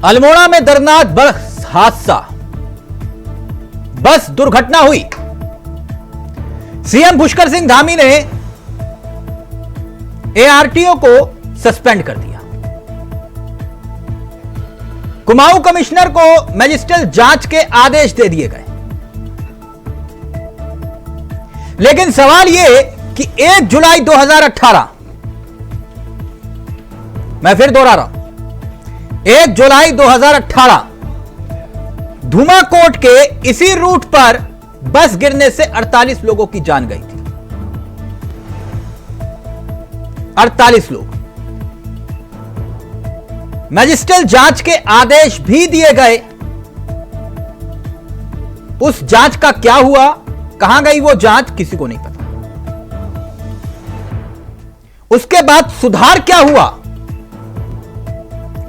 अल्मोड़ा में दर्दनाक बस हादसा, बस दुर्घटना हुई। सीएम पुष्कर सिंह धामी ने एआरटीओ को सस्पेंड कर दिया। कुमाऊं कमिश्नर को मैजिस्ट्रियल जांच के आदेश दे दिए गए। लेकिन सवाल यह कि 1 जुलाई 2018, मैं फिर दोहरा रहा हूं, 1 जुलाई 2018 धुमाकोट के इसी रूट पर बस गिरने से 48 लोगों की जान गई थी। 48 लोग। मैजिस्ट्रियल जांच के आदेश भी दिए गए। उस जांच का क्या हुआ, कहां गई वो जांच, किसी को नहीं पता। उसके बाद सुधार क्या हुआ,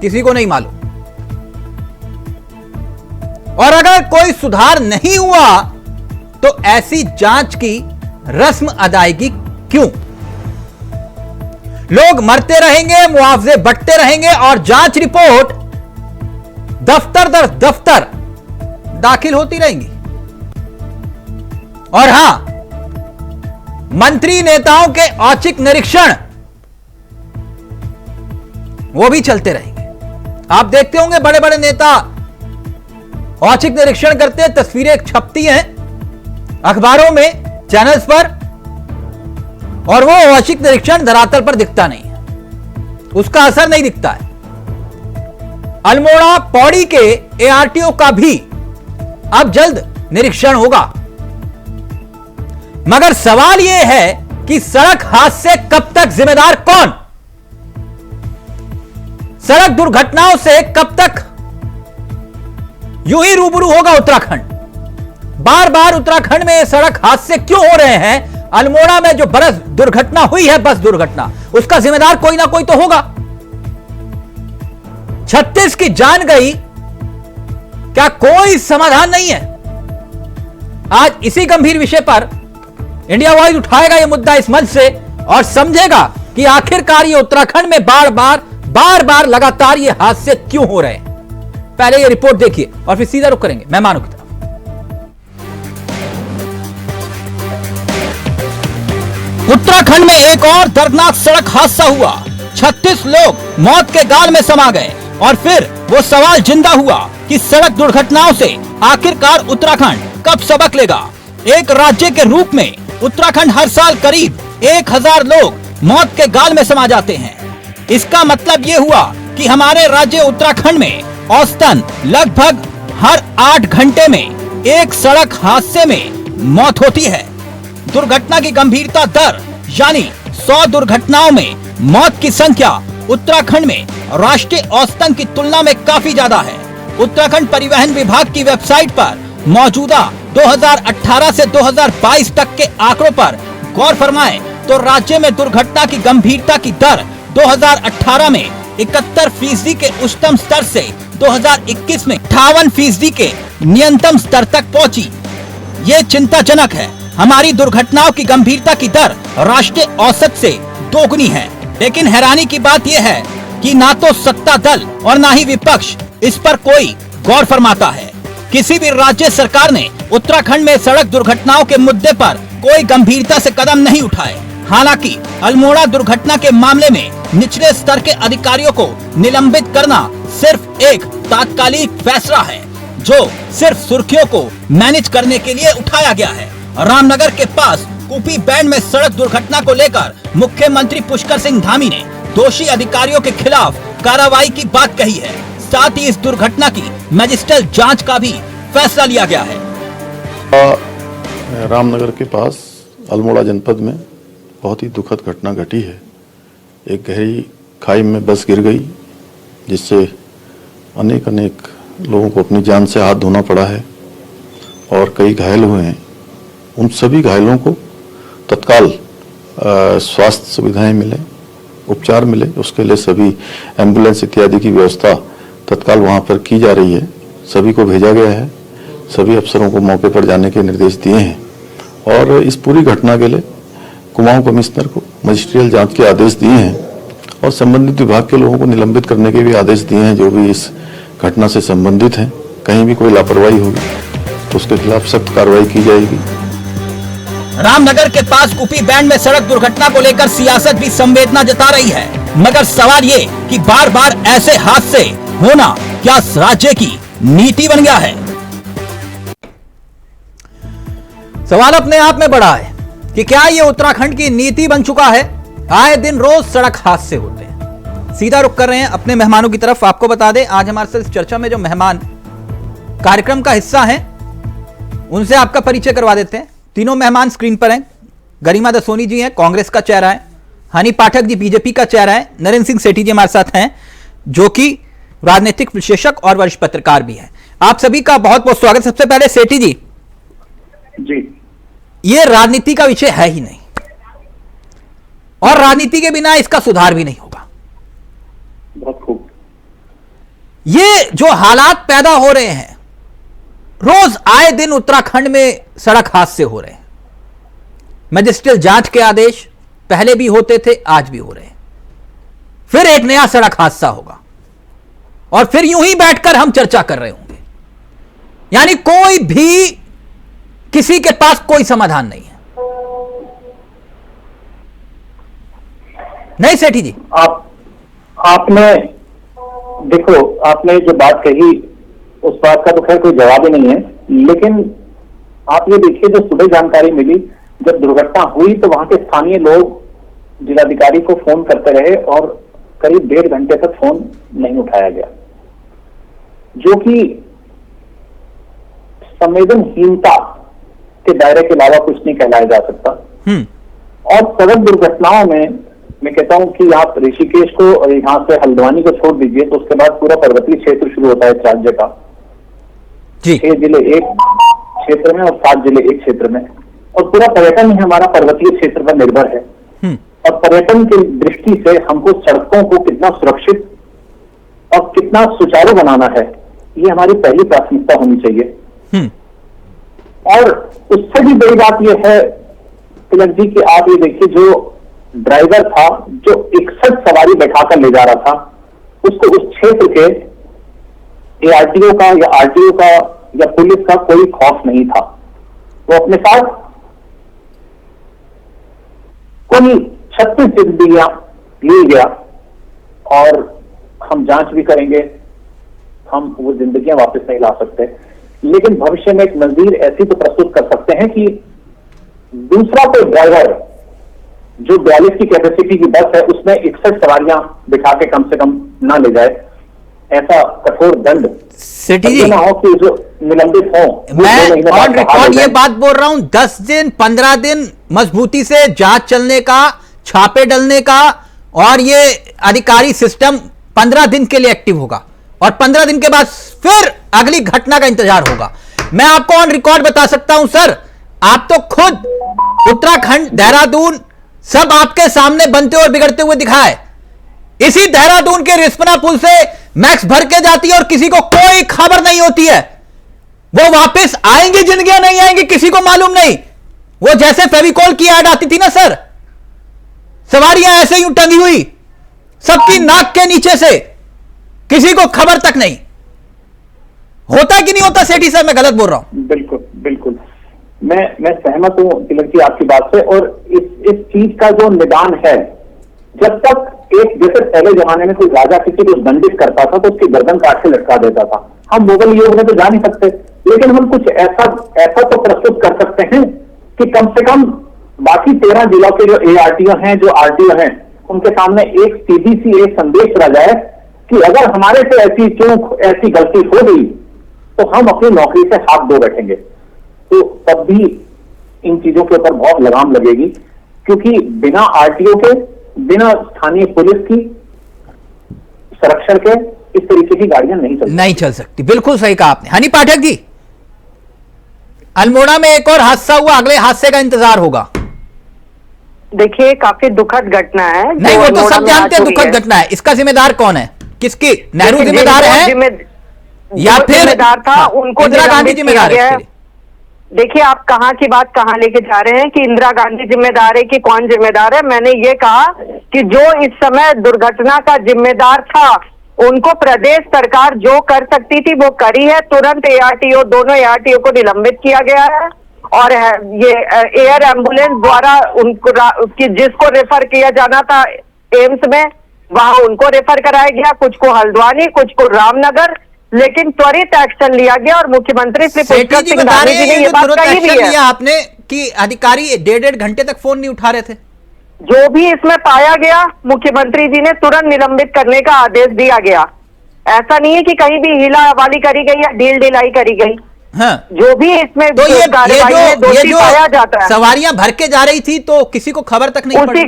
किसी को नहीं मालूम। और अगर कोई सुधार नहीं हुआ तो ऐसी जांच की रस्म अदायगी क्यों? लोग मरते रहेंगे, मुआवजे बंटते रहेंगे और जांच रिपोर्ट दफ्तर दर दफ्तर दाखिल होती रहेंगी। और हां, मंत्री नेताओं के औचक निरीक्षण वो भी चलते रहेंगे। आप देखते होंगे बड़े बड़े नेता औचक निरीक्षण करते हैं, तस्वीरें छपती हैं अखबारों में, चैनल्स पर, और वो औचक निरीक्षण धरातल पर दिखता नहीं है, उसका असर नहीं दिखता है। अल्मोड़ा पौड़ी के एआरटीओ का भी अब जल्द निरीक्षण होगा। मगर सवाल यह है कि सड़क हादसे कब तक जिम्मेदार कौन? सड़क दुर्घटनाओं से कब तक यूं ही रूबरू होगा उत्तराखंड? बार बार उत्तराखंड में सड़क हादसे क्यों हो रहे हैं? अल्मोड़ा में जो बस दुर्घटना हुई है, बस दुर्घटना, उसका जिम्मेदार कोई ना कोई तो होगा। 36 की जान गई, क्या कोई समाधान नहीं है? आज इसी गंभीर विषय पर इंडिया वॉइस उठाएगा यह मुद्दा इस मंच से और समझेगा कि आखिरकार ये उत्तराखंड में बार बार लगातार ये हादसे क्यों हो रहे हैं। पहले ये रिपोर्ट देखिए और फिर सीधा रुख करेंगे मेहमानों की तरफ। उत्तराखंड में एक और दर्दनाक सड़क हादसा हुआ। 36 लोग मौत के गाल में समा गए और फिर वो सवाल जिंदा हुआ कि सड़क दुर्घटनाओं से आखिरकार उत्तराखंड कब सबक लेगा। एक राज्य के रूप में उत्तराखंड हर साल करीब 1000 लोग मौत के गाल में समा जाते हैं। इसका मतलब ये हुआ कि हमारे राज्य उत्तराखंड में औसतन लगभग हर 8 घंटे में एक सड़क हादसे में मौत होती है। दुर्घटना की गंभीरता दर यानी 100 दुर्घटनाओं में मौत की संख्या उत्तराखंड में राष्ट्रीय औसतन की तुलना में काफी ज्यादा है। उत्तराखंड परिवहन विभाग की वेबसाइट पर मौजूदा 2018 से 2022 तक के आंकड़ों पर गौर फरमाएं तो राज्य में दुर्घटना की गंभीरता की दर 2018 में 71% के उच्चतम स्तर से 2021 में 58% के न्यूनतम स्तर तक पहुंची। ये चिंताजनक है। हमारी दुर्घटनाओं की गंभीरता की दर राष्ट्रीय औसत से दोगुनी है। लेकिन हैरानी की बात यह है कि ना तो सत्ता दल और ना ही विपक्ष इस पर कोई गौर फरमाता है। किसी भी राज्य सरकार ने उत्तराखंड में सड़क दुर्घटनाओं के मुद्दे पर कोई गंभीरता से कदम नहीं उठाए। हालांकि अल्मोड़ा दुर्घटना के मामले में निचले स्तर के अधिकारियों को निलंबित करना सिर्फ एक तात्कालिक फैसला है जो सिर्फ सुर्खियों को मैनेज करने के लिए उठाया गया है। रामनगर के पास कुपी बैंड में सड़क दुर्घटना को लेकर मुख्यमंत्री पुष्कर सिंह धामी ने दोषी अधिकारियों के खिलाफ कार्रवाई की बात कही है। साथ ही इस दुर्घटना की मैजिस्ट्रियल जांच का भी फैसला लिया गया है। रामनगर के पास अल्मोड़ा जनपद में बहुत ही दुखद घटना घटी है। एक गहरी खाई में बस गिर गई जिससे अनेक लोगों को अपनी जान से हाथ धोना पड़ा है और कई घायल हुए हैं। उन सभी घायलों को तत्काल स्वास्थ्य सुविधाएं मिले, उपचार मिले, उसके लिए सभी एम्बुलेंस इत्यादि की व्यवस्था तत्काल वहां पर की जा रही है। सभी को भेजा गया है। सभी अफसरों को मौके पर जाने के निर्देश दिए हैं और इस पूरी घटना के लिए कुमाऊं कमिश्नर को मजिस्ट्रियल जांच के आदेश दिए हैं और संबंधित विभाग के लोगों को निलंबित करने के भी आदेश दिए हैं जो भी इस घटना से संबंधित हैं, कहीं भी कोई लापरवाही होगी तो उसके खिलाफ सख्त कार्रवाई की जाएगी। रामनगर के पास कुपी बैंड में सड़क दुर्घटना को लेकर सियासत भी संवेदना जता रही है, मगर सवाल ये कि बार बार ऐसे हादसे होना क्या राज्य की नीति बन गया है? सवाल अपने आप में बड़ा है कि क्या ये उत्तराखंड की नीति बन चुका है? आए दिन रोज सड़क हादसे होते हैं। सीधा रुख कर रहे हैं अपने मेहमानों की तरफ। आपको बता दें, आज हमारे साथ इस चर्चा में जो मेहमान कार्यक्रम का हिस्सा हैं, उनसे आपका परिचय करवा देते हैं। तीनों मेहमान स्क्रीन पर हैं। गरिमा दसोनी जी हैं, कांग्रेस का चेहरा है। हनी पाठक जी बीजेपी का चेहरा है। नरेंद्र सिंह सेठी जी हमारे साथ हैं, जो कि राजनीतिक विश्लेषक और वरिष्ठ पत्रकार भी हैं। आप सभी का बहुत बहुत स्वागत। सबसे पहले सेठी जी, ये राजनीति का विषय है ही नहीं, और राजनीति के बिना इसका सुधार भी नहीं होगा। बहुत खूब। ये जो हालात पैदा हो रहे हैं, रोज आए दिन उत्तराखंड में सड़क हादसे हो रहे हैं। मजिस्ट्रेट जांच के आदेश पहले भी होते थे, आज भी हो रहे हैं। फिर एक नया सड़क हादसा होगा और फिर यूं ही बैठकर हम चर्चा कर रहे होंगे। यानी कोई भी, किसी के पास कोई समाधान नहीं है। नहीं सेठी जी, आपने देखो, आपने जो बात कही उस बात का तो खैर कोई जवाब ही नहीं है, लेकिन आप ये देखिए, जो सुबह जानकारी मिली, जब दुर्घटना हुई तो वहां के स्थानीय लोग जिलाधिकारी को फोन करते रहे और करीब 1.5 घंटे तक फोन नहीं उठाया गया, जो कि संवेदनहीनता के दायरे के अलावा कुछ नहीं कहलाया जा सकता। और सड़क दुर्घटनाओं में मैं कहता हूं कि आप ऋषिकेश को और यहां से हल्द्वानी को छोड़ दीजिए तो उसके बाद पूरा पर्वतीय क्षेत्र शुरू होता है इस राज्य का। 6 जिले एक क्षेत्र में और 7 जिले एक क्षेत्र में, और पूरा पर्यटन ही हमारा पर्वतीय क्षेत्र पर निर्भर है। और पर्यटन की दृष्टि से हमको सड़कों को कितना सुरक्षित और कितना सुचारू बनाना है, ये हमारी पहली प्राथमिकता होनी चाहिए। और उससे भी बड़ी बात यह है तिलक जी कि आप ये देखिए, जो ड्राइवर था जो 61 सवारी बैठाकर ले जा रहा था, उसको उस क्षेत्र के एआरटीओ का या आरटीओ का या पुलिस का कोई खौफ नहीं था। वो अपने साथ कुल 36 जिंदगियां ले गया, और हम जांच भी करेंगे, हम वो जिंदगियां वापस नहीं ला सकते, लेकिन भविष्य में एक नजीर ऐसी तो प्रस्तुत कर सकते हैं कि दूसरा कोई ड्राइवर जो 42 की कैपेसिटी की बस है उसमें 61 सवारियां बिठा के कम से कम ना ले जाए। ऐसा कठोर दंड सेठी जी ना हो कि जो निलंबित हो। मैं ऑन रिकॉर्ड ये बात बोल रहा हूं, 10 दिन 15 दिन मजबूती से जांच चलने का, छापे डलने का, और ये अधिकारी सिस्टम 15 दिन के लिए एक्टिव होगा, और 15 दिन के बाद फिर अगली घटना का इंतजार होगा। मैं आपको ऑन रिकॉर्ड बता सकता हूं सर, आप तो खुद उत्तराखंड, देहरादून सब आपके सामने बनते और बिगड़ते हुए दिखाए। इसी देहरादून के रिस्पना पुल से मैक्स भर के जाती है और किसी को कोई खबर नहीं होती है। वो वापस आएंगी जिंदगियां नहीं आएंगी किसी को मालूम नहीं। वो जैसे फेविकॉल की ऐड आती थी ना सर, सवारियां ऐसे यूं टंगी हुई सबकी नाक के नीचे से, किसी को खबर तक नहीं। होता कि नहीं होता सेठी सर? मैं गलत बोल रहा हूं? बिल्कुल बिल्कुल, मैं सहमत हूं तिलक जी आपकी बात से। और इस चीज का जो निदान है, जब तक एक, जैसे पहले जमाने में कोई राजा किसी को दंडित करता था तो उसकी गर्दन काट के लटका देता था। हम मुगल युग में तो जा नहीं सकते, लेकिन हम कुछ ऐसा तो प्रस्तुत कर सकते हैं कि कम से कम बाकी 13 जिलों के जो एआरटीओ हैं, जो आरटीओ हैं, उनके सामने एक सीधी सी एक संदेश रह जाए कि अगर हमारे से ऐसी चूक, ऐसी गलती हो गई तो हम अपनी नौकरी से हाथ धो बैठेंगे। तो तब भी इन चीजों के ऊपर बहुत लगाम लगेगी, क्योंकि बिना आरटीओ के, बिना स्थानीय पुलिस की संरक्षण के इस तरीके की गाड़ियां नहीं चल सकती। बिल्कुल सही कहा आपने। हनी पाठक जी, अल्मोड़ा में एक और हादसा हुआ, अगले हादसे का इंतजार होगा। देखिए, काफी दुखद घटना है। नहीं, वो तो सब जानते हैं दुखद घटना है। इसका जिम्मेदार कौन है? किसकी? नेहरू जिम्मेदार है या फिर जिम्मेदार था? उनको इंदिरा गांधी जिम्मेदार है? देखिए, आप कहां की बात कहां लेके जा रहे हैं कि इंदिरा गांधी जिम्मेदार है कि कौन जिम्मेदार है। मैंने ये कहा कि जो इस समय दुर्घटना का जिम्मेदार था उनको प्रदेश सरकार जो कर सकती थी वो करी है। तुरंत एआरटीओ, दोनों एआरटीओ को निलंबित किया गया है और ये एयर एम्बुलेंस द्वारा उनको जिसको रेफर किया जाना था एम्स में, वहां उनको रेफर कराया गया, कुछ को हल्द्वानी, कुछ को रामनगर, लेकिन त्वरित एक्शन लिया गया और मुख्यमंत्री श्री पुष्कर सिंह धामी जी ने ये बात कही भी है आपने कि अधिकारी 1.5 घंटे तक फोन नहीं उठा रहे थे। जो भी इसमें पाया गया मुख्यमंत्री जी ने तुरंत निलंबित करने का आदेश दिया गया। ऐसा नहीं है कि कहीं भी हिला वाली करी गई या ढील ढिलाई करी गई। हाँ। जो भी इसमें तो ये जो पाया जाता है, सवारियां भर के जा रही थी तो किसी को खबर तक नहीं पड़ी।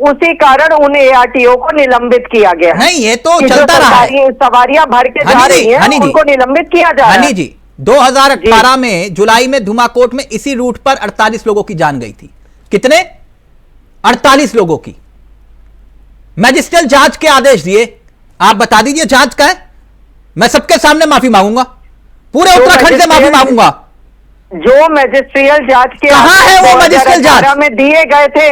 उसी कारण उन एआरटीओ को निलंबित किया गया। नहीं, ये तो चलता रहा है। सवारियां भर के जा रही हैं, उनको निलंबित किया जा रहा है। हनी जी, 2018 में जुलाई में धुमाकोट में इसी रूट पर 48 लोगों की जान गई थी। कितने? 48 लोगों की। मैजिस्ट्रेट जांच के आदेश दिए, आप बता दीजिए जांच का है। मैं सबके सामने माफी मांगूंगा, पूरे उत्तराखंड से माफी मांगूंगा। जो मैजिस्ट्रियल जांच के कहां है वो मैजिस्ट्रियल जांच में दिए गए थे,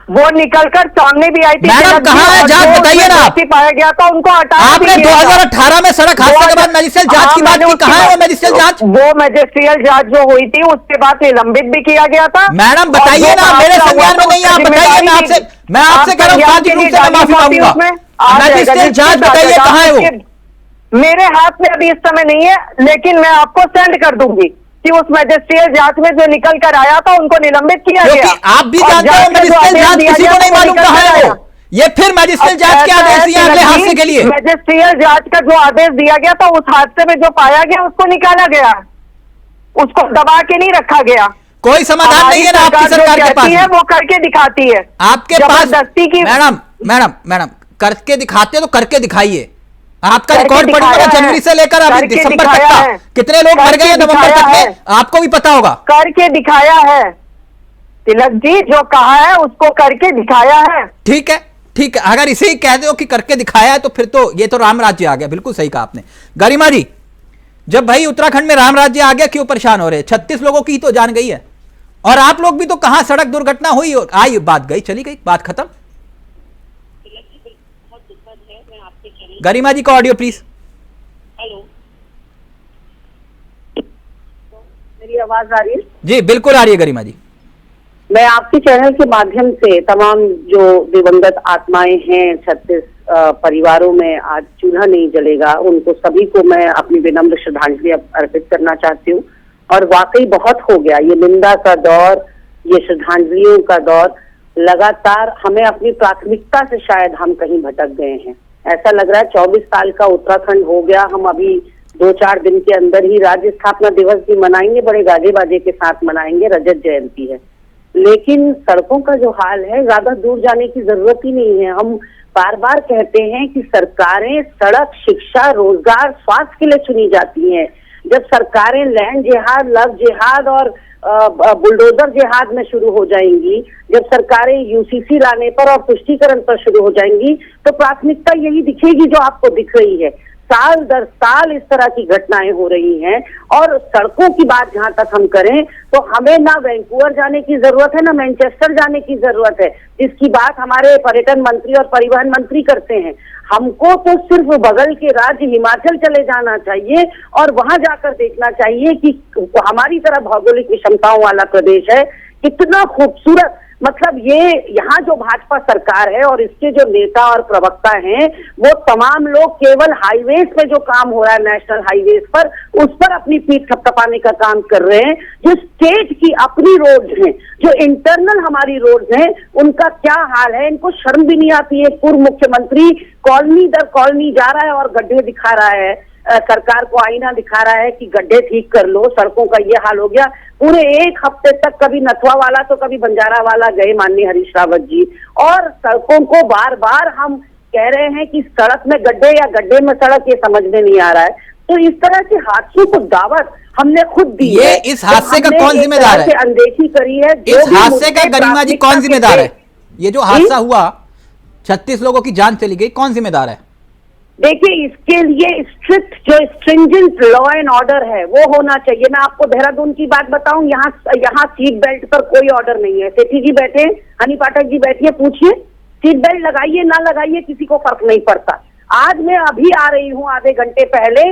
वो निकलकर सामने भी आई थी। मैडम कहां है जांच, बताइए ना आप। पाया गया था उनको हटा। आपने 2018 में सड़क हादसे के बाद मैजिस्ट्रियल जांच की बात की, कहां है वो मैजिस्ट्रियल जांच? वो मैजिस्ट्रियल जांच जो हुई थी उसके बाद निलंबित भी किया गया था। मैडम बताइए ना, मेरे संज्ञान में नहीं, आप बताइए। मैं आपसे कह रहा हूं शांति रूप से माफी मांगूंगा। मैजिस्ट्रियल जांच बताइए कहां है वो। मेरे हाथ में अभी इस समय नहीं है, लेकिन मैं आपको सेंड कर दूंगी कि उस मैजिस्ट्रियल जांच में जो निकल कर आया था उनको निलंबित किया गया। आप भी जानते हैं मैजिस्ट्रियल जांच किसी को नहीं मालूम कहां है वो। ये फिर मैजिस्ट्रियल जांच के आदेश दिए अगले हादसे के लिए। मैजिस्ट्रियल जांच का जो आदेश दिया गया था, उस हादसे में जो पाया गया उसको निकाला गया, उसको दबा के नहीं रखा गया। कोई समाधान नहीं है ना आपकी सरकार के पास। वो करके दिखाती है आपके पास। जबरदस्ती की। मैडम करके दिखाते तो करके दिखाइए। आपका रिकॉर्ड पढ़ूंगा जनवरी से लेकर अभी दिसंबर तक का, कितने लोग मर गए नवंबर तक में, आपको भी पता होगा। करके दिखाया है तिलक जी, जो कहा है उसको करके दिखाया है। ठीक है, ठीक है। अगर इसे ही कह दो कि करके दिखाया है तो फिर तो ये तो राम राज्य आ गया। बिल्कुल सही कहा आपने। गरिमा जी, जब भाई उत्तराखंड में राम राज्य आ गया, क्यों परेशान हो रहे? 36 लोगों की तो जान गई है, और आप लोग भी तो कहां सड़क दुर्घटना हुई और आई, बात गई चली गई, बात खत्म। गरिमा जी का ऑडियो प्लीज। हेलो, मेरी आवाज आ रही है? जी बिल्कुल आ रही है गरिमा जी। मैं आपके चैनल के माध्यम से तमाम जो दिवंगत आत्माएं हैं, 36 परिवारों में आज चूल्हा नहीं जलेगा, उनको सभी को मैं अपनी विनम्र श्रद्धांजलि अर्पित करना चाहती हूँ। और वाकई बहुत हो गया ये निंदा का दौर, ये श्रद्धांजलियों का दौर। लगातार हमें अपनी प्राथमिकता से शायद हम कहीं भटक गए हैं। ऐसा लग रहा है 24 साल का उत्तराखंड हो गया, हम अभी 2-4 दिन के अंदर ही राज्य स्थापना दिवस भी मनाएंगे, बड़े गाजे बाजे के साथ मनाएंगे, रजत जयंती है। लेकिन सड़कों का जो हाल है, ज्यादा दूर जाने की जरूरत ही नहीं है। हम बार बार कहते हैं कि सरकारें सड़क, शिक्षा, रोजगार, स्वास्थ्य के लिए चुनी जाती हैं। जब सरकारें लैंड जिहाद, लव जिहाद और बुलडोजर जिहाद में शुरू हो जाएंगी, जब सरकारें यूसीसी लाने पर और पुष्टिकरण पर शुरू हो जाएंगी, तो प्राथमिकता यही दिखेगी जो आपको दिख रही है। साल दर साल इस तरह की घटनाएं हो रही हैं। और सड़कों की बात जहां तक हम करें तो हमें ना वैंकूवर जाने की जरूरत है, ना मैनचेस्टर जाने की जरूरत है, जिसकी बात हमारे पर्यटन मंत्री और परिवहन मंत्री करते हैं। हमको तो सिर्फ बगल के राज्य हिमाचल चले जाना चाहिए और वहां जाकर देखना चाहिए कि हमारी तरह भौगोलिक विषमताओं वाला प्रदेश है, कितना खूबसूरत। मतलब ये यहाँ जो भाजपा सरकार है और इसके जो नेता और प्रवक्ता हैं, वो तमाम लोग केवल हाईवेज पे जो काम हो रहा है, नेशनल हाईवेज पर, उस पर अपनी पीठ थपथपाने का काम कर रहे हैं। जो स्टेट की अपनी रोड्स हैं, जो इंटरनल हमारी रोड्स हैं, उनका क्या हाल है, इनको शर्म भी नहीं आती है। पूर्व मुख्यमंत्री कॉलोनी दर कॉलोनी जा रहा है और गड्ढे दिखा रहा है, सरकार को आईना दिखा रहा है कि गड्ढे ठीक कर लो, सड़कों का ये हाल हो गया। पूरे एक हफ्ते तक कभी नथवा वाला तो कभी बंजारा वाला गए माननीय हरीश रावत जी, और सड़कों को बार बार हम कह रहे हैं कि सड़क में गड्ढे या गड्ढे में सड़क, ये समझ में नहीं आ रहा है। तो इस तरह के हादसों को दावत हमने खुद दी है। इस हादसे का कौन जिम्मेदार है? अनदेखी करी है। इस हादसे का गरिमा जी कौन जिम्मेदार है? ये जो हादसा हुआ, 36 लोगों की जान चली गई, कौन जिम्मेदार है? देखिए, इसके लिए स्ट्रिक्ट जो स्ट्रिंजेंट लॉ एंड ऑर्डर है वो होना चाहिए। मैं आपको देहरादून की बात बताऊं, यहाँ सीट बेल्ट पर कोई ऑर्डर नहीं है। सेठी जी बैठे, हनी पाठक जी बैठिए, पूछिए, सीट बेल्ट लगाइए ना लगाइए किसी को फर्क नहीं पड़ता। आज मैं अभी आ रही हूँ, आधे घंटे पहले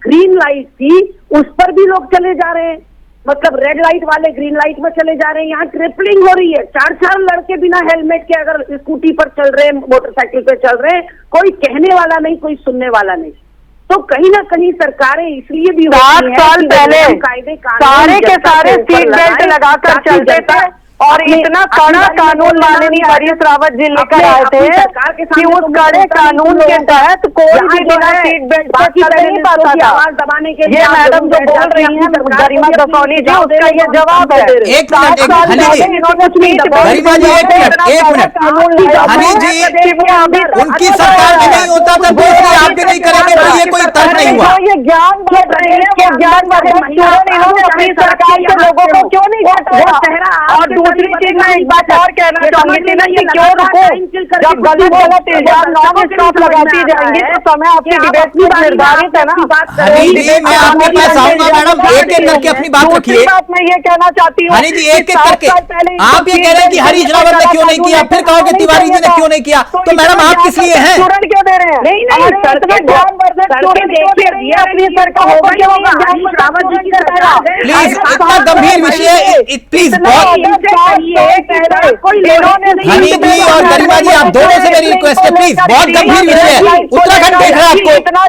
ग्रीन लाइट थी, उस पर भी लोग चले जा रहे हैं, मतलब रेड लाइट वाले ग्रीन लाइट में चले जा रहे हैं। यहाँ ट्रिपलिंग हो रही है, 4 लड़के बिना हेलमेट के अगर स्कूटी पर चल रहे हैं, मोटरसाइकिल पर चल रहे हैं, कोई कहने वाला नहीं, कोई सुनने वाला नहीं। तो कहीं ना कहीं सरकारें इसलिए भी 7 साल पहले सारे के सारे सीट बेल्ट लगाकर चलते थे और इतना कड़ा कानून माननीय हरीश रावत जी लेकर आए थे कि उस कड़े कानून के तहत कोई भी बिना सीट बेल्ट पर चल नहीं पाता था। आवाज दबाने के लिए मैडम जो बोल रही हैं गरिमा दसौनी जी, उसका ये जवाब है। एक मिनट, उनकी सरकार में नहीं होता था, दूसरी आप भी नहीं करेंगे, तो ये कोई तर्क नहीं हुआ। ये ज्ञान बढ़ रहे हैं, ज्ञान इन्होंने अपनी सरकार के लोगों को क्यों नहीं घटाया? और दूसरी चीज मैं एक बात और कहना चाहूंगी थी ना, ये क्यों रुको? जब गलत इल्जाम नॉन स्टॉप लगाती जाएंगी तो समय आपकी डिबेट में निर्धारित है ना। हनी जी, मैं आपके पास आऊंगा मैडम, एक एक करके अपनी बात रखिए। बात मैं ये कहना चाहती हूँ, हनी जी एक एक करके, आप ये कह रहे हैं कि हरीश रावत ने क्यों नहीं किया, फिर कहोगे तिवारी जी ने क्यों नहीं किया, तो मैडम आप किस लिए हैं? स्टूडेंट क्यों दे रहे हैं? नहीं प्लीज, इतना गंभीर विषय, प्लीज हनी जी और गरिमा जी, आप दोनों से मेरी रिक्वेस्ट है, प्लीज, बहुत गंभीर विषय है, उत्तराखंड देख रहा है आपको। इतना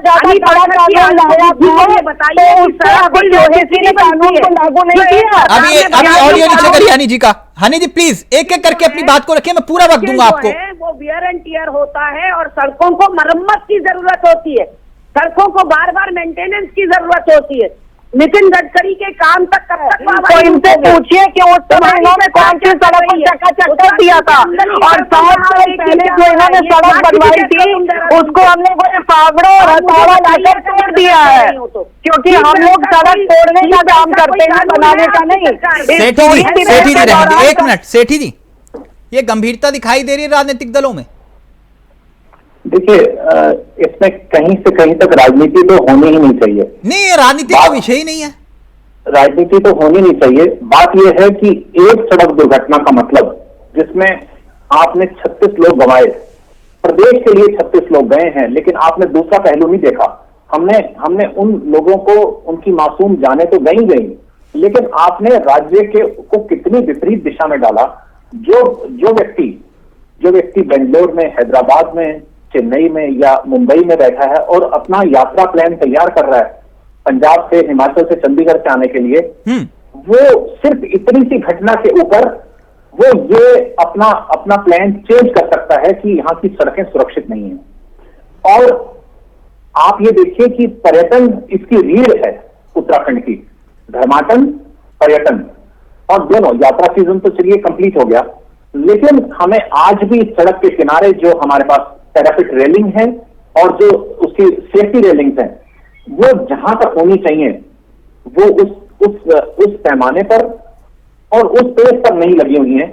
अभी ऑडियो नीचे करिए हनी जी का। हनी जी प्लीज एक एक करके अपनी बात को रखिए, मैं पूरा वक्त दूंगा आपको। वो वियर एंड टियर होता है और सड़कों को मरम्मत की जरूरत होती है, सड़कों को बार बार मेंटेनेंस की जरूरत होती है। नितिन गडकरी के काम तक कब तक तो इनसे पूछिए कि उस समय इन्होंने कौन सी सड़क पर चकाचक कर दिया था, और 7 साल पहले जो इन्होंने सड़क बनवाई थी उसको हमने वो फावड़ों और हथौड़ा लाकर तोड़ दिया है, क्योंकि हम लोग सड़क तोड़ने का काम करते हैं, बनाने का नहीं। सेठी जी, एक मिनट, सेठी जी, ये गंभीरता दिखाई दे रही है राजनीतिक दलों में? देखिए, इसमें कहीं से कहीं तक राजनीति तो होनी ही नहीं चाहिए। नहीं, ये राजनीति का विषय ही नहीं है। राजनीति तो होनी नहीं चाहिए। बात यह है कि एक सड़क दुर्घटना का मतलब, जिसमें आपने 36 लोग गंवाए, प्रदेश के लिए 36 लोग गए हैं, लेकिन आपने दूसरा पहलू नहीं देखा। हमने उन लोगों को, उनकी मासूम जाने तो गई, लेकिन आपने राज्य को कितनी विपरीत दिशा में डाला। जो व्यक्ति बेंगलोर में, हैदराबाद में, चेन्नई में या मुंबई में बैठा है और अपना यात्रा प्लान तैयार कर रहा है पंजाब से, हिमाचल से, चंडीगढ़ से आने के लिए, वो सिर्फ इतनी सी घटना के ऊपर वो ये अपना प्लान चेंज कर सकता है कि यहाँ की सड़कें सुरक्षित नहीं है। और आप ये देखिए कि पर्यटन इसकी रीढ़ है उत्तराखंड की, धर्माटन, पर्यटन, और दोनों, यात्रा सीजन तो चलिए कंप्लीट हो गया, लेकिन हमें आज भी सड़क के किनारे जो हमारे पास पैराफिट रेलिंग है और जो उसकी सेफ्टी रेलिंग्स हैं, वो जहां तक होनी चाहिए वो उस पैमाने पर और उस पेज पर नहीं लगी हुई हैं।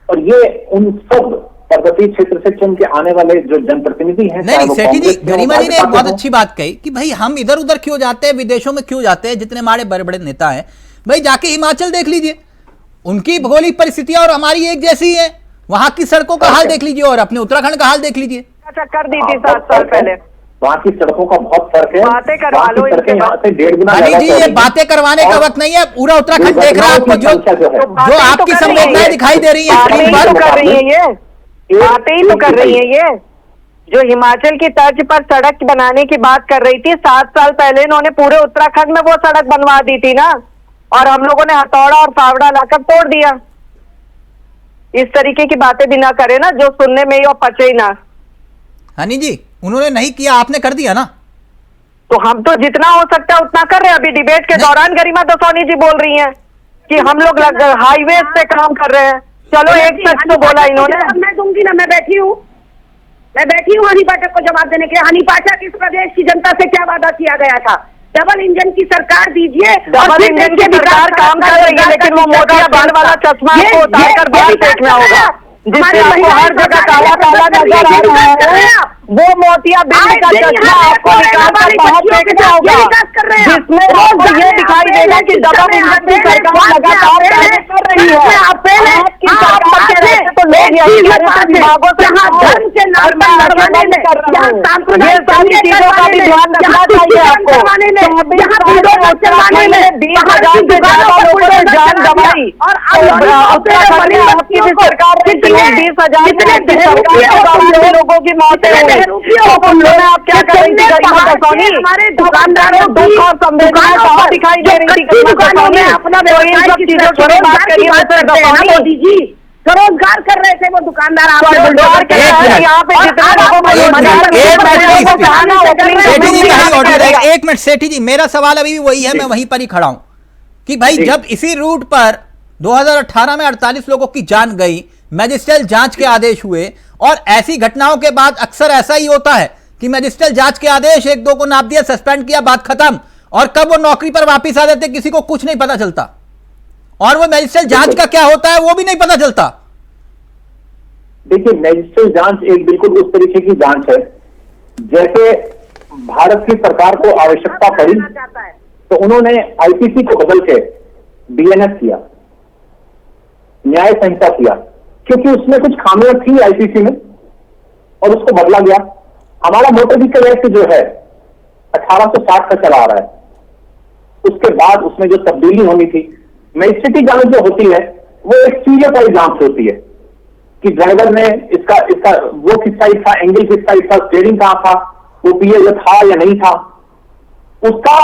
और ये उन सब पर्वतीय क्षेत्र से चुन के आने वाले जो जनप्रतिनिधि हैं, नहीं सेठी जी, गरिमा जी ने एक बहुत अच्छी बात कही कि भाई हम इधर उधर क्यों जाते हैं, विदेशों में क्यों जाते हैं, जितने हमारे बड़े बड़े नेता हैं, भाई जाके हिमाचल देख लीजिए, उनकी भौगोलिक परिस्थितियां और हमारी एक जैसी है, वहां की सड़कों का हाल देख लीजिए और अपने उत्तराखंड का हाल देख लीजिए। कर दी थी 7 साल पहले। वहाँ की सड़कों का बहुत फर्क है। बातें करवा लो इनके यहाँ से 1.5 गुना। हनी जी, ये बातें करवाने का वक्त नहीं है, पूरा उत्तराखंड देख रहा है आपको, जो आपकी संवेदनाएं दिखाई दे रही है स्क्रीन पर। कर रही है ये बातें ही तो कर रही है, ये जो हिमाचल की तर्ज पर सड़क बनाने की बात कर रही थी, 7 साल पहले इन्होंने पूरे उत्तराखंड में वो सड़क बनवा दी थी ना, और हम लोगों ने हथौड़ा और फावड़ा लाकर तोड़ दिया। इस तरीके की बातें भी ना करे ना, जो सुनने में ही और पचे ही ना। हनी जी, उन्होंने नहीं किया, आपने कर दिया ना। तो हम तो जितना हो सकता है उतना कर रहे हैं। अभी डिबेट के दौरान गरिमा दसौनी जी बोल रही हैं कि हम लोग हाईवे पे काम कर रहे हैं। चलो एक सच तो बोला इन्होंने। मैं दूंगी ना, मैं बैठी हूँ हनी पाठक को जवाब देने के लिए। हनी पाठक, इस प्रदेश की जनता से क्या वादा किया गया था? डबल इंजन की सरकार दीजिए। डबल इंजन की सरकार काम कर रही है, लेकिन वो मोतियाबिंद वाला चश्मा को उतारकर बाहर देखना होगा, जिससे आपको हर जगह काला काला नजर आ रहा है। वो मोतियाबिंद का चश्मा आपको निकाल कर बाहर फेंकना होगा, जिसमें आपको ये दिखाई देगा कि दबंग इंजन की सरकार लगातार कार्य कर रही है। आपकी सरकार के रहते तो लोग यही विभागों से ये सारी चीजों का भी ध्यान रखना चाहिए आपको। 20,000 से ज्यादा लोगों ने जान गंवाई और उत्तराखंड में आपकी भी सरकार 20,000 लोगों की मौतें हुई, तो उन लोगों ने आप क्या करेंगे? हमारे दुकानदारों दुख और संवेदना कहाँ दिखाई दे रही थी? दुकानों में अपना इन सब चीजों की बात करिए। मोदी जी स्वरोजगार कर रहे थे वो दुकानदार, यहाँ पे जितने लोगों को एक मिनट सेठी जी, मेरा सवाल अभी भी वही है, मैं वहीं पर ही खड़ा हूं कि भाई जब इसी रूट पर 2018 में 48 लोगों की जान गई, मैजिस्ट्रियल जांच के आदेश हुए, और ऐसी घटनाओं के बाद अक्सर ऐसा ही होता है कि मैजिस्ट्रियल जांच के आदेश एक दो को नाप दिया, सस्पेंड किया, बात खत्म, और कब वो नौकरी पर वापस आ जाते किसी को कुछ नहीं पता चलता, और वो मैजिस्ट्रियल जांच का क्या होता है वो भी नहीं पता चलता। देखिए, मैजिस्ट्रियल जांच एक बिल्कुल उस तरीके की जांच है जैसे भारत की सरकार को आवश्यकता पड़ी तो उन्होंने आईपीसी को बदल के बीएनएस किया, न्याय संहिता किया, क्योंकि उसमें कुछ खामियां थी आईपीसी में और उसको बदला गया। हमारा मोटर व्हीकल एक्ट जो है 1860 का चला आ रहा है, उसके बाद उसमें जो तब्दीली होनी थी, मैजिस्ट्रेटी जांच जो होती है वो एक सीरियस वाली जांच होती है कि ड्राइवर ने इसका वो किस साइड था, एंगल किस साइड था, स्टीयरिंग कहां था, वो पीए था या नहीं था, उसका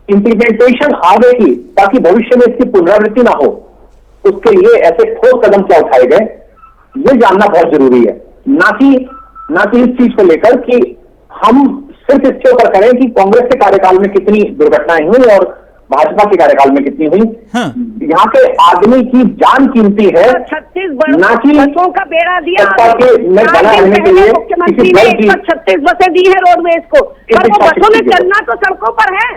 इंप्लीमेंटेशन आगे की ताकि भविष्य में इसकी पुनरावृत्ति ना हो, उसके लिए ऐसे ठोस कदम क्या उठाए गए ये जानना बहुत जरूरी है। ना कि इस चीज को लेकर कि हम सिर्फ इसके ऊपर करें कि कांग्रेस के कार्यकाल में कितनी दुर्घटनाएं हुई और भाजपा के कार्यकाल में कितनी हुई। यहाँ के आदमी की जान कीमती है, ना कि बसों का बेड़ा दिया में बना रहने के लिए मुख्यमंत्री ने 136 बसें दी है रोडवेज को, बसों में चलना तो सड़कों पर है।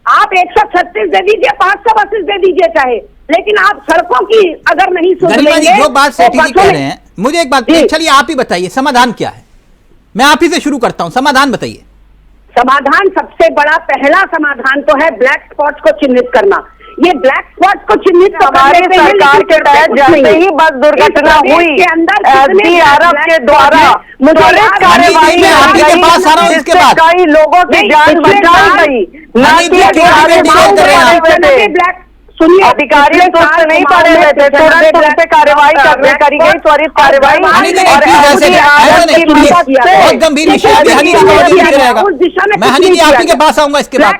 आप 136 दे दीजिए, 500 बसेस दे दीजिए चाहे, लेकिन आप सड़कों की अगर नहीं सुन लेंगे, जो बात सेठी जी कह रहे हैं, मुझे एक बात चलिए आप ही बताइए समाधान क्या है। मैं आप ही से शुरू करता हूं, समाधान बताइए। समाधान सबसे बड़ा पहला समाधान तो है ब्लैक स्पॉट्स को चिन्हित करना। ये ब्लैक स्पॉट्स को चिन्हित हमारी सरकार के तहत जैसे ही बस दुर्घटना हुई एसडीआरएफ के द्वारा त्वरित कार्यवाही आपके पास आ रहा हूं, इसके बाद कई लोगों की जान बचाई गई। सुनिए, अधिकारी तुरंत नहीं पड़े हुए थे, तुरंत उन पे कार्रवाई करी गई, त्वरित कार्रवाई। बहुत गंभीर विषय मैं हनी जी आप ही के पास आऊंगा इसके बाद।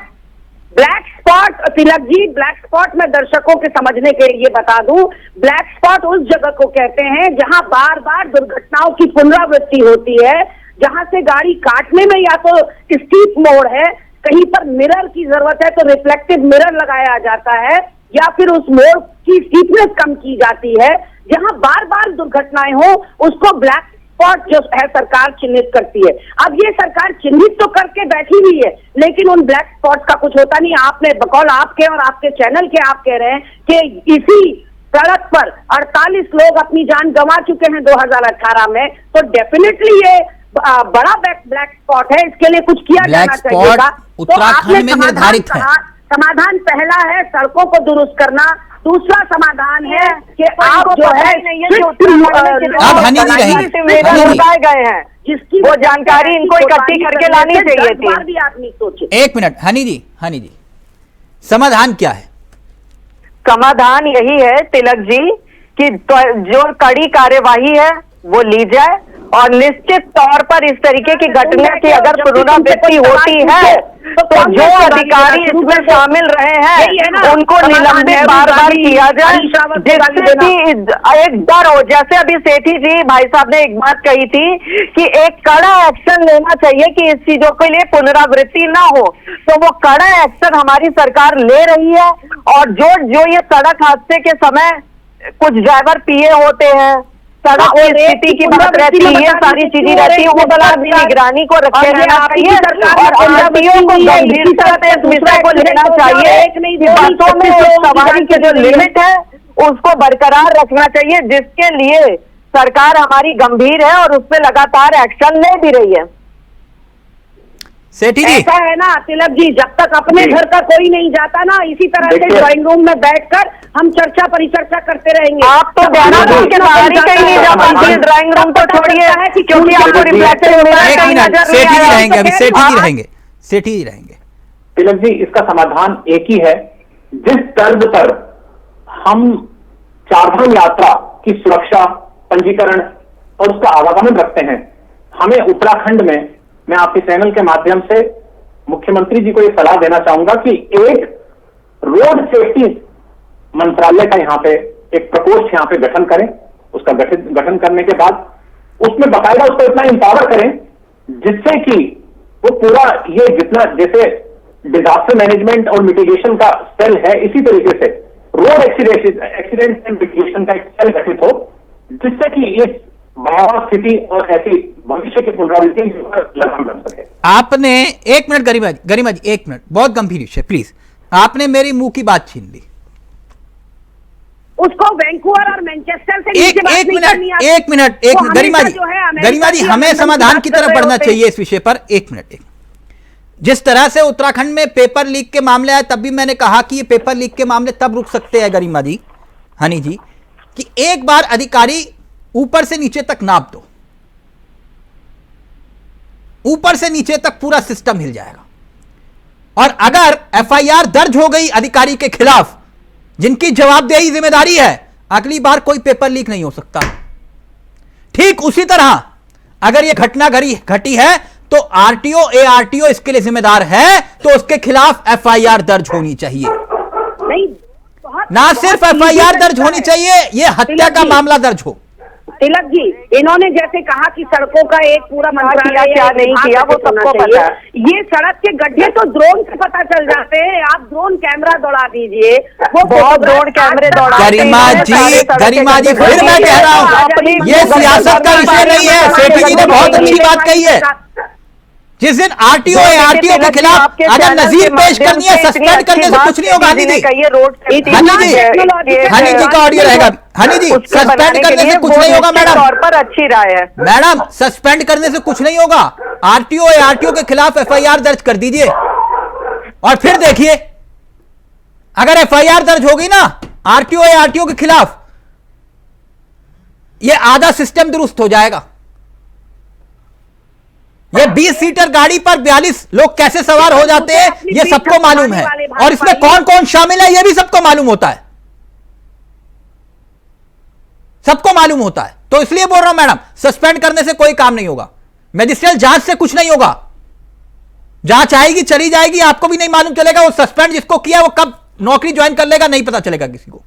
Black spot Tilak ji, black spot में दर्शकों के समझने के लिए बता दूं, ब्लैक स्पॉट उस जगह को कहते हैं जहां बार बार दुर्घटनाओं की पुनरावृत्ति होती है, जहां से गाड़ी काटने में या तो स्टीप मोड़ है, कहीं पर मिरर की जरूरत है तो रिफ्लेक्टिव मिरर लगाया जाता है, या फिर उस मोड़ की स्टीपनेस कम की जाती है, जहां बार बार दुर्घटनाएं हो उसको ब्लैक स्पॉट जो है सरकार चिन्हित करती है। अब ये सरकार चिन्हित तो करके बैठी हुई है, लेकिन उन ब्लैक स्पॉट का कुछ होता नहीं। आपने बकौल आपके और आपके चैनल के आप कह रहे हैं कि इसी सड़क पर 48 लोग अपनी जान गंवा चुके हैं 2018 में, तो डेफिनेटली ये बड़ा ब्लैक स्पॉट है, इसके लिए कुछ किया जाना चाहिए। उत्तराखंड में निर्धारित है। समाधान पहला है सड़कों को दुरुस्त करना, दूसरा समाधान है कि आप जो है गए हैं जिसकी वो जानकारी इनको इकट्ठी करके लानी चाहिए थी। आप नहीं सोचे। एक मिनट हनी जी समाधान क्या है? समाधान यही है तिलक जी कि जो कड़ी कार्यवाही है वो ली जाए, और निश्चित तौर पर इस तरीके की घटना की अगर पुनरावृत्ति होती है तो जो अधिकारी इसमें शामिल रहे हैं उनको निलंबित बार बार किया जाए, जिससे कि एक डर हो। जैसे अभी सेठी जी भाई साहब ने एक बात कही थी कि एक कड़ा एक्शन लेना चाहिए कि इस चीजों के लिए पुनरावृत्ति ना हो, तो वो कड़ा एक्शन हमारी सरकार ले रही है। और जो ये सड़क हादसे के समय कुछ ड्राइवर पिए होते हैं, सड़क की स्थिति की बात रहती है, ये सारी चीजें रहती है, वो बला निगरानी को रखे रहना चाहिए और आरटीओ को गंभीरता से इस विषय को लेना चाहिए। बसों में सवारी की जो लिमिट है उसको बरकरार रखना चाहिए, जिसके लिए सरकार हमारी गंभीर है और उस पर लगातार एक्शन ले भी रही है। सेठी जी, ऐसा है ना तिलक जी, जब तक अपने घर का कोई नहीं जाता ना, इसी तरह से ड्राइंग रूम में बैठकर हम चर्चा परिचर्चा करते रहेंगे। आप तो देहरादून के बाहर ही कहीं नहीं जा पाती, ड्राइंग रूम तो छोड़िए, क्योंकि आपको रिफ्लेक्शन एक मिनट, सेठी जी रहेंगे अभी, सेठी जी रहेंगे, सेठी जी रहेंगे। तिलक जी, इसका समाधान एक ही है। जिस तर्ज पर हम चारधाम यात्रा की सुरक्षा, पंजीकरण और उसका आवागमन रखते हैं, हमें उत्तराखंड में, मैं आपके चैनल के माध्यम से मुख्यमंत्री जी को यह सलाह देना चाहूंगा कि एक रोड सेफ्टी मंत्रालय का यहाँ पे एक प्रकोष्ठ यहाँ पे गठन करें। उसका गठन करने के बाद उसमें बकायदा उसको इतना इंपावर करें जिससे कि वो पूरा ये जितना, जैसे डिजास्टर मैनेजमेंट और मिटिगेशन का सेल है, इसी तरीके से रोड एक्सीडेंट एंड मिटिगेशन का एक सेल गठित हो, जिससे कि इस भयावह स्थिति और ऐसी भविष्य की पुनरावृत्ति लगाम लग सके। आपने एक मिनट गरिमा जी एक मिनट, बहुत गंभीर विषय, प्लीज। आपने मेरी मुंह की बात छीन ली। उसको वैंकूवर और मैनचेस्टर से एक मिनट गरिमा जी हमें समाधान की तरफ बढ़ना चाहिए इस विषय पर। एक मिनट। जिस तरह से उत्तराखंड में पेपर लीक के मामले आए, तब भी मैंने कहा कि ये पेपर लीक के मामले तब रुक सकते हैं गरिमा जी, हनी जी, कि एक बार अधिकारी ऊपर से नीचे तक नाप दो, ऊपर से नीचे तक पूरा सिस्टम हिल जाएगा। और अगर एफआईआर दर्ज हो गई अधिकारी के खिलाफ जिनकी जवाबदेही जिम्मेदारी है, अगली बार कोई पेपर लीक नहीं हो सकता। ठीक उसी तरह अगर यह घटना घटी है तो आरटीओ एआरटीओ इसके लिए जिम्मेदार है, तो उसके खिलाफ एफआईआर दर्ज होनी चाहिए। नहीं, ना सिर्फ एफआईआर दर्ज होनी चाहिए, यह हत्या का मामला दर्ज हो। तिलक जी, इन्होंने जैसे कहा कि सड़कों का एक पूरा मंत्रालय क्या नहीं किया वो सबको पता है। ये सड़क के गड्ढे तो ड्रोन से पता चल जाते हैं। आप ड्रोन कैमरा दौड़ा दीजिए, वो बहुत ड्रोन कैमरे दौड़ा। गरिमा जी फिर मैं कह रहा हूं, ये सियासत का विषय नहीं है। सेठी जी ने बहुत अच्छी बात कही है। जिस दिन आरटीओ एआरटीओ के खिलाफ अगर नजीर पेश करनी है, सस्पेंड करने से कुछ नहीं होगा। हनी जी का ऑडियो रहेगा। हनी जी, सस्पेंड करने से कुछ नहीं होगा मैडम। तौर पर अच्छी राय है मैडम, सस्पेंड करने से कुछ नहीं होगा। आरटीओ एआरटीओ के खिलाफ एफआईआर दर्ज कर दीजिए और फिर देखिए, अगर एफआईआर दर्ज होगी ना आरटीओ एआरटीओ के खिलाफ, यह आधा सिस्टम दुरुस्त हो जाएगा। ये 20 सीटर गाड़ी पर 42 लोग कैसे सवार हो जाते हैं, ये सबको मालूम है। और इसमें कौन कौन शामिल है, ये भी सबको मालूम होता है, सबको मालूम होता है। तो इसलिए बोल रहा हूं मैडम, सस्पेंड करने से कोई काम नहीं होगा। मैजिस्ट्रेट जांच से कुछ नहीं होगा। जांच आएगी, चली जाएगी, आपको भी नहीं मालूम चलेगा। वो सस्पेंड जिसको किया वो कब नौकरी ज्वाइन कर लेगा, नहीं पता चलेगा किसी को।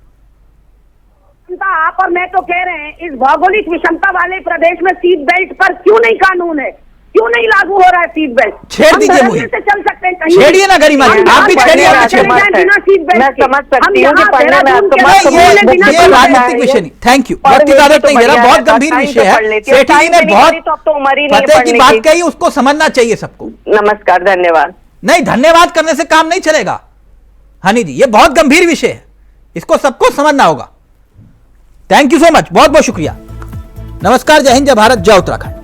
आप और मैं तो कह रहे हैं, इस भौगोलिक विषमता वाले प्रदेश में सीट बेल्ट पर क्यों नहीं कानून है, क्यों नहीं लागू हो रहा है सीट बेल्ट? छेड़ दीजिए मुझे, चल सकते हैं, छेड़िए ना गरिमा जी, आप भी छेड़िए। मैं समझ सकती हूँ कि पढ़ने में आपको ये राजनीतिक विषय नहीं। थैंक यू, वक्त की इजाजत नहीं दे रहा, बहुत गंभीर विषय है। सेठी जी ने बहुत पते की बात कही, उसको समझना चाहिए सबको। नमस्कार, धन्यवाद। नहीं, धन्यवाद करने से काम नहीं चलेगा हनी जी, ये बहुत गंभीर विषय है, इसको सबको समझना होगा। थैंक यू सो मच, बहुत बहुत शुक्रिया। नमस्कार, जय हिंद, जय भारत, जय उत्तराखंड।